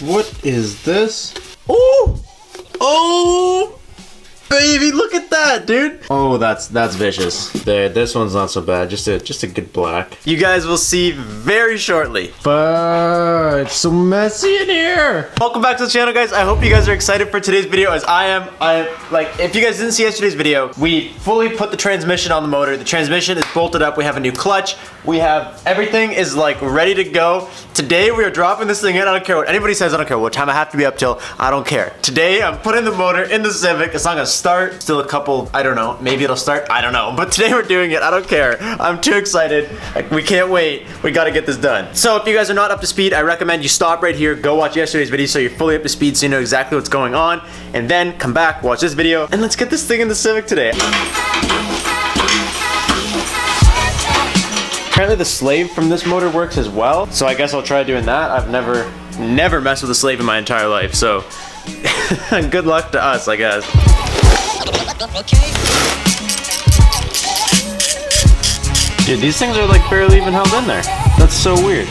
What is this? Oh! Oh! Baby, look at that, dude. Oh, that's vicious. There, this one's not so bad. Just a good black. You guys will see very shortly. But it's so messy in here. Welcome back to the channel, guys. I hope you guys are excited for today's video as I am. Like, if you guys didn't see yesterday's video, we fully put the transmission on the motor. The transmission is bolted up. We have a new clutch. We have everything is like ready to go. Today we are dropping this thing in. I don't care what anybody says. I don't care what time I have to be up till. I don't care. Today I'm putting the motor in the Civic. It's not gonna start. Still a couple, I don't know. Maybe it'll start. I don't know. But today we're doing it. I don't care. I'm too excited. Like, we can't wait. We gotta get this done. So if you guys are not up to speed, I recommend you stop right here. Go watch yesterday's video so you're fully up to speed so you know exactly what's going on. And then come back, watch this video, and let's get this thing in the Civic today. Apparently the slave from this motor works as well, so I guess I'll try doing that. I've never messed with a slave in my entire life, so good luck to us, I guess. Dude, these things are like barely even held in there. That's so weird.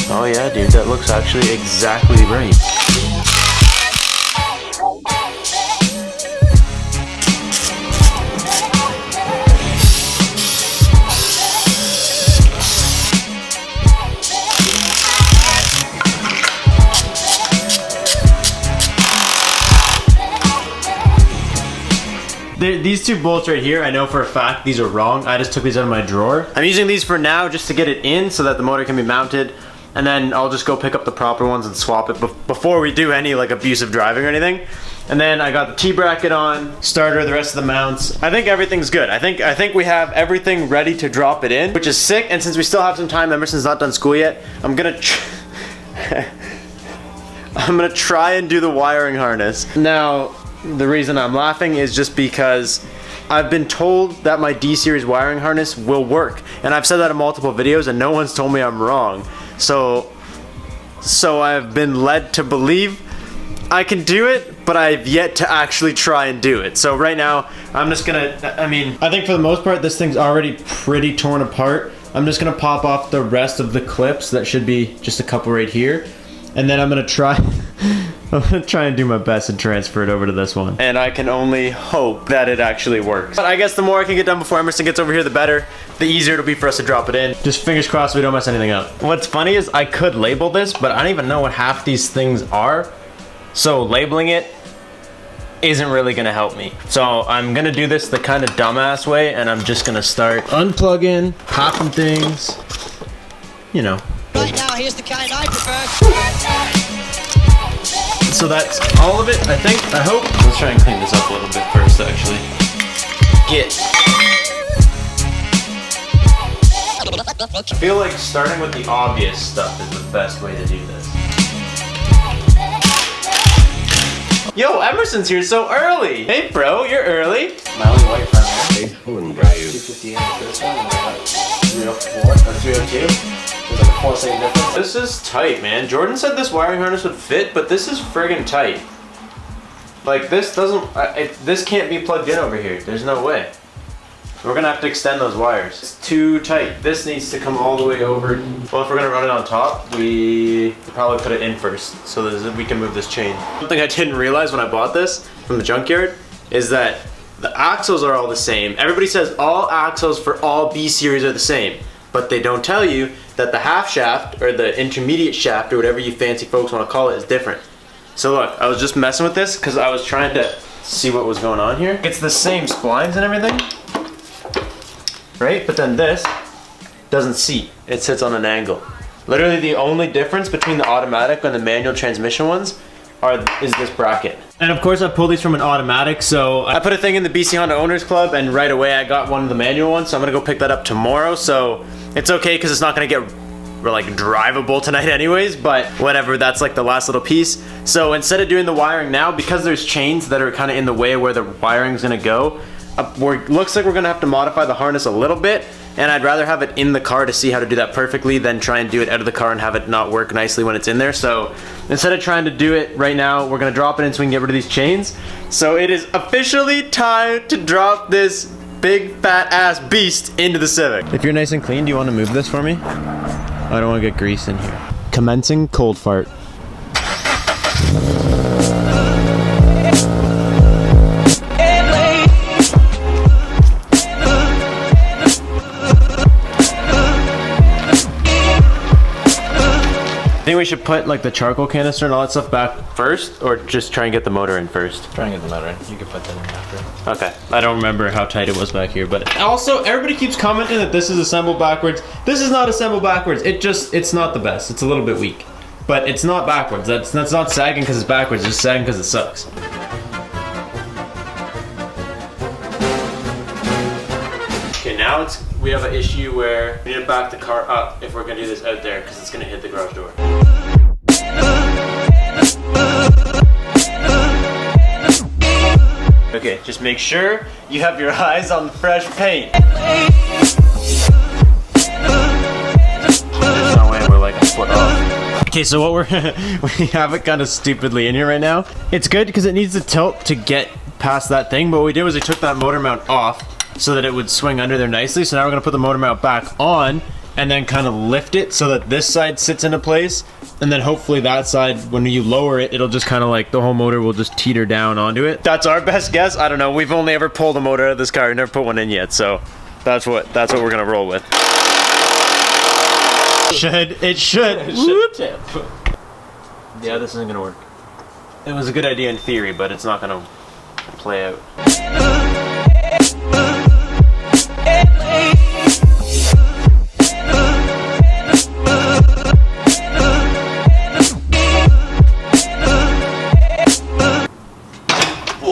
Oh yeah, dude, that looks actually exactly right. These two bolts right here, I know for a fact these are wrong. I just took these out of my drawer. I'm using these for now just to get it in so that the motor can be mounted, and then I'll just go pick up the proper ones and swap it before we do any like abusive driving or anything. And then I got the T-bracket on, starter, the rest of the mounts. I think everything's good. I think we have everything ready to drop it in, which is sick. And since we still have some time, Emerson's not done school yet, I'm gonna try and do the wiring harness. Now, the reason I'm laughing is just because I've been told that my D-series wiring harness will work, and I've said that in multiple videos and no one's told me I'm wrong. So I've been led to believe I can do it, but I've yet to actually try and do it. So right now I'm just gonna, I think for the most part this thing's already pretty torn apart. I'm just gonna pop off the rest of the clips. That should be just a couple right here, and then I'm gonna try and do my best and transfer it over to this one. And I can only hope that it actually works. But I guess the more I can get done before Emerson gets over here, the better. The easier it'll be for us to drop it in. Just fingers crossed we don't mess anything up. What's funny is I could label this, but I don't even know what half these things are. So labeling it isn't really gonna help me. So I'm gonna do this the kind of dumbass way, and I'm just gonna start unplugging, popping things, you know. Right now, here's the kind I prefer. So that's all of it, I think, I hope. Let's try and clean this up a little bit first, actually. I feel like starting with the obvious stuff is the best way to do this. Yo, Emerson's here so early! Hey bro, you're early! My only white friend here. 258 for this one, 304 or 302. There's like a 4-second difference. This is tight, man. Jordan said this wiring harness would fit, but this is friggin' tight. Like, this doesn't, this can't be plugged in over here. There's no way. We're gonna have to extend those wires. It's too tight. This needs to come all the way over. Well, if we're gonna run it on top, we probably put it in first so that we can move this chain. Something I didn't realize when I bought this from the junkyard is that the axles are all the same. Everybody says all axles for all B-series are the same, but they don't tell you that the half shaft or the intermediate shaft or whatever you fancy folks want to call it is different. So look, I was just messing with this because I was trying to see what was going on here. It's the same splines and everything, right? But then this doesn't seat. It sits on an angle. Literally the only difference between the automatic and the manual transmission ones is this bracket. And of course I pulled these from an automatic, so I put a thing in the BC Honda Owners Club and right away I got one of the manual ones, so I'm gonna go pick that up tomorrow. So it's okay because it's not gonna get like drivable tonight anyways, but whatever, that's like the last little piece. So instead of doing the wiring now, because there's chains that are kind of in the way where the wiring's gonna go, looks like we're gonna have to modify the harness a little bit, and I'd rather have it in the car to see how to do that perfectly than try and do it out of the car and have it not work nicely when it's in there. So instead of trying to do it right now, we're gonna drop it in so we can get rid of these chains. So it is officially time to drop this big fat ass beast into the Civic. If you're nice and clean, do you want to move this for me? I don't want to get grease in here. Commencing cold fart. think we should put like the charcoal canister and all that stuff back first, or just try and get the motor in first? Try and get the motor in. You can put that in after. Okay. I don't remember how tight it was back here, but also everybody keeps commenting that this is assembled backwards. This is not assembled backwards. It's not the best. It's a little bit weak, but it's not backwards. That's not sagging because it's backwards. It's just sagging because it sucks. Okay, now we have an issue where we need to back the car up if we're gonna do this out there because it's gonna hit the garage door. Okay, just make sure you have your eyes on the fresh paint. There's no way we're like a foot off. Okay, so what we have it kind of stupidly in here right now. It's good because it needs to tilt to get past that thing, but what we did was we took that motor mount off so that it would swing under there nicely. So now we're gonna put the motor mount back on and then kind of lift it so that this side sits into place, and then hopefully that side, when you lower it, it'll just kind of like, the whole motor will just teeter down onto it. That's our best guess. I don't know. We've only ever pulled a motor out of this car. We've never put one in yet, so that's what we're gonna roll with. It should tip. Yeah, this isn't gonna work. It was a good idea in theory, but it's not gonna play out.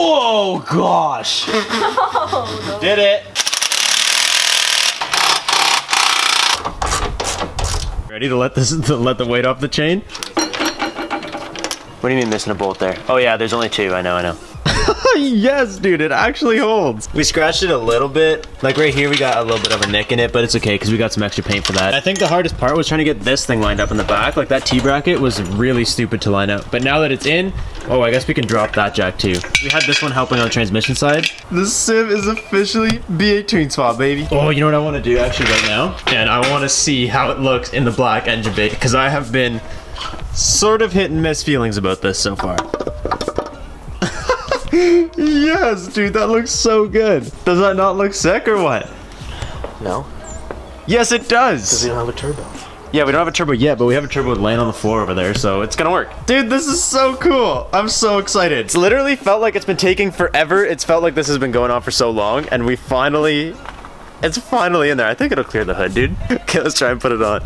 Oh gosh! No. Did it! Ready to let the weight off the chain? What do you mean missing a bolt there? Oh yeah, there's only two. I know. Yes, dude, it actually holds. We scratched it a little bit. Like right here, we got a little bit of a nick in it, but it's okay because we got some extra paint for that. I think the hardest part was trying to get this thing lined up in the back. Like that T-bracket was really stupid to line up. But now that it's in, oh, I guess we can drop that jack too. We had this one helping on the transmission side. The Civ is officially B18 swap, baby. Oh, you know what I want to do actually right now? And I want to see how it looks in the black engine bay because I have been sort of hit and miss feelings about this so far. Yes, dude, that looks so good. Does that not look sick or what? No. Yes, it does. Because we don't have a turbo. Yeah, we don't have a turbo yet, but we have a turbo laying on the floor over there, so it's gonna work. Dude, this is so cool. I'm so excited. It's literally felt like it's been taking forever. It's felt like this has been going on for so long, and it's finally in there. I think it'll clear the hood, dude. Okay, let's try and put it on.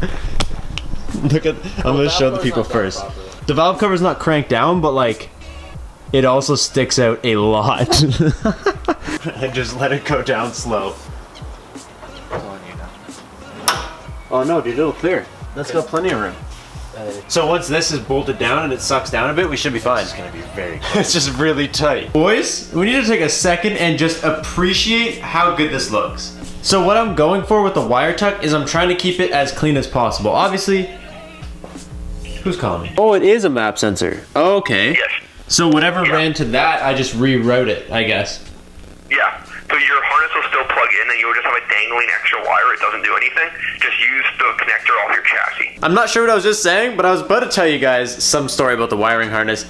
Look at, I'm gonna show the people first. The valve cover's not cranked down, but like, it also sticks out a lot. And just let it go down slow. Oh no, dude, it'll clear. That's got plenty of room. So once this is bolted down and it sucks down a bit, we should be fine. It's gonna be very cool. It's just really tight. Boys, we need to take a second and just appreciate how good this looks. So what I'm going for with the wire tuck is I'm trying to keep it as clean as possible. Obviously, who's calling me? Oh, it is a map sensor. Okay. Yes. So whatever ran to that, I just rewrote it, I guess. Yeah. So your harness will still plug in, and you'll just have a dangling extra wire. It doesn't do anything. Just use the connector off your chassis. I'm not sure what I was just saying, but I was about to tell you guys some story about the wiring harness,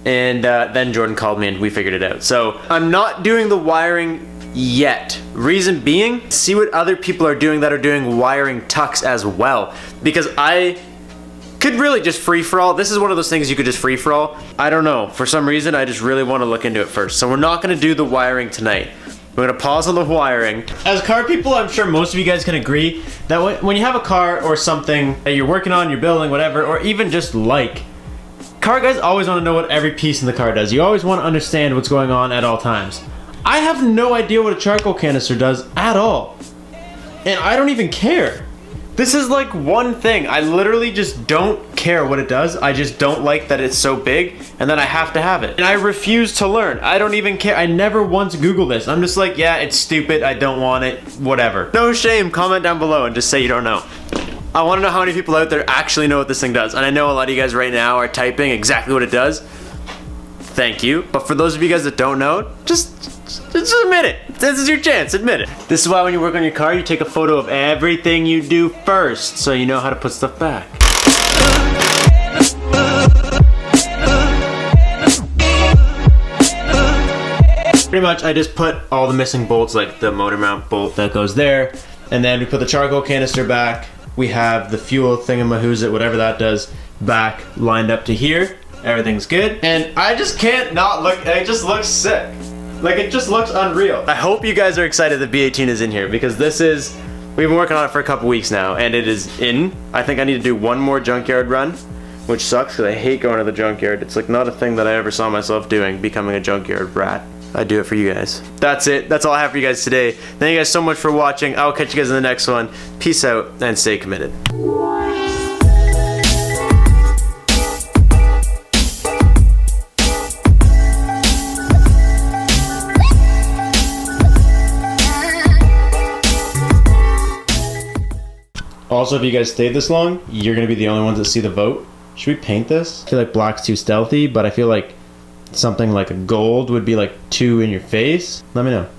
and then Jordan called me and we figured it out. So I'm not doing the wiring yet. Reason being, see what other people are doing that are doing wiring tucks as well. Because I could really just free for all. This is one of those things you could just free for all. I don't know. For some reason, I just really want to look into it first. So we're not going to do the wiring tonight. We're going to pause on the wiring. As car people, I'm sure most of you guys can agree that when you have a car or something that you're working on, you're building, whatever, or even just like, car guys always want to know what every piece in the car does. You always want to understand what's going on at all times. I have no idea what a charcoal canister does at all. And I don't even care. This is like one thing. I literally just don't care what it does. I just don't like that it's so big and then I have to have it. And I refuse to learn. I don't even care. I never once Googled this. I'm just like, yeah, it's stupid. I don't want it. Whatever. No shame. Comment down below and just say you don't know. I want to know how many people out there actually know what this thing does. And I know a lot of you guys right now are typing exactly what it does. Thank you. But for those of you guys that don't know, just admit it. This is your chance. Admit it. This is why when you work on your car, you take a photo of everything you do first, so you know how to put stuff back. Pretty much, I just put all the missing bolts, like the motor mount bolt that goes there, and then we put the charcoal canister back. We have the fuel thingamahoo's, whatever that does, back lined up to here. Everything's good. And I just can't not look, it just looks sick. Like, it just looks unreal. I hope you guys are excited that B18 is in here, because this is, we've been working on it for a couple weeks now, and it is in. I think I need to do one more junkyard run, which sucks because I hate going to the junkyard. It's like not a thing that I ever saw myself doing, becoming a junkyard rat. I do it for you guys. That's it. That's all I have for you guys today. Thank you guys so much for watching. I'll catch you guys in the next one. Peace out and stay committed. Also, if you guys stayed this long, you're gonna be the only ones that see the vote. Should we paint this? I feel like black's too stealthy, but I feel like something like a gold would be like too in your face. Let me know.